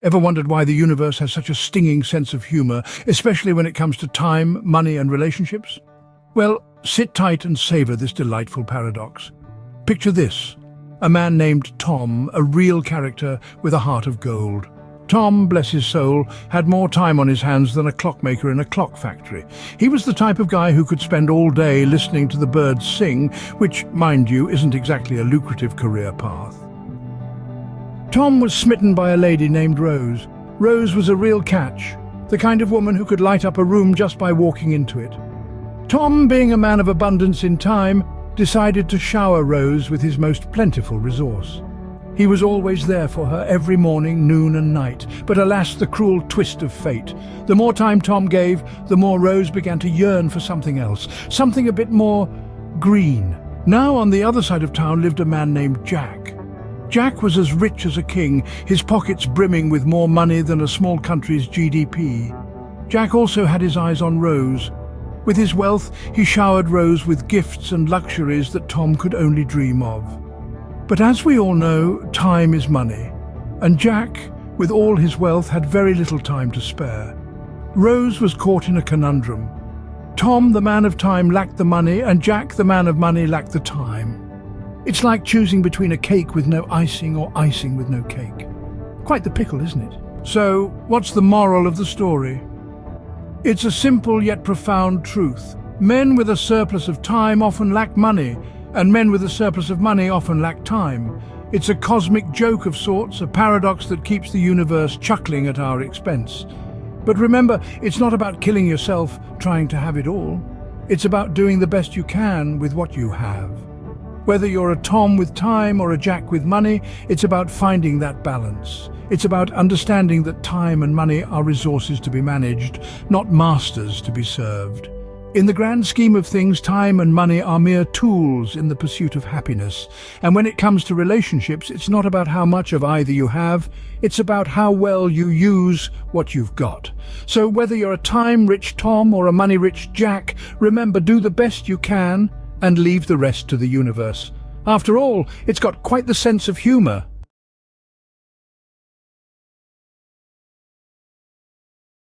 Ever wondered why the universe has such a stinging sense of humor, especially when it comes to time, money, and relationships? Well, sit tight and savor this delightful paradox. Picture this: a man named Tom, a real character with a heart of gold. Tom, bless his soul, had more time on his hands than a clockmaker in a clock factory. He was the type of guy who could spend all day listening to the birds sing, which, mind you, isn't exactly a lucrative career path. Tom was smitten by a lady named Rose. Rose was a real catch, the kind of woman who could light up a room just by walking into it. Tom, being a man of abundance in time, decided to shower Rose with his most plentiful resource. He was always there for her every morning, noon and night, but alas, the cruel twist of fate. The more time Tom gave, the more Rose began to yearn for something else, something a bit more green. Now on the other side of town lived a man named Jack. Jack was as rich as a king, his pockets brimming with more money than a small country's GDP. Jack also had his eyes on Rose. With his wealth, he showered Rose with gifts and luxuries that Tom could only dream of. But as we all know, time is money, and Jack, with all his wealth, had very little time to spare. Rose was caught in a conundrum. Tom, the man of time, lacked the money, and Jack, the man of money, lacked the time. It's like choosing between a cake with no icing or icing with no cake. Quite the pickle, isn't it? So, what's the moral of the story? It's a simple yet profound truth. Men with a surplus of time often lack money, and men with a surplus of money often lack time. It's a cosmic joke of sorts, a paradox that keeps the universe chuckling at our expense. But remember, it's not about killing yourself trying to have it all. It's about doing the best you can with what you have. Whether you're a Tom with time or a Jack with money, it's about finding that balance. It's about understanding that time and money are resources to be managed, not masters to be served. In the grand scheme of things, time and money are mere tools in the pursuit of happiness. And when it comes to relationships, it's not about how much of either you have, it's about how well you use what you've got. So whether you're a time-rich Tom or a money-rich Jack, remember, do the best you can and leave the rest to the universe. After all, it's got quite the sense of humor,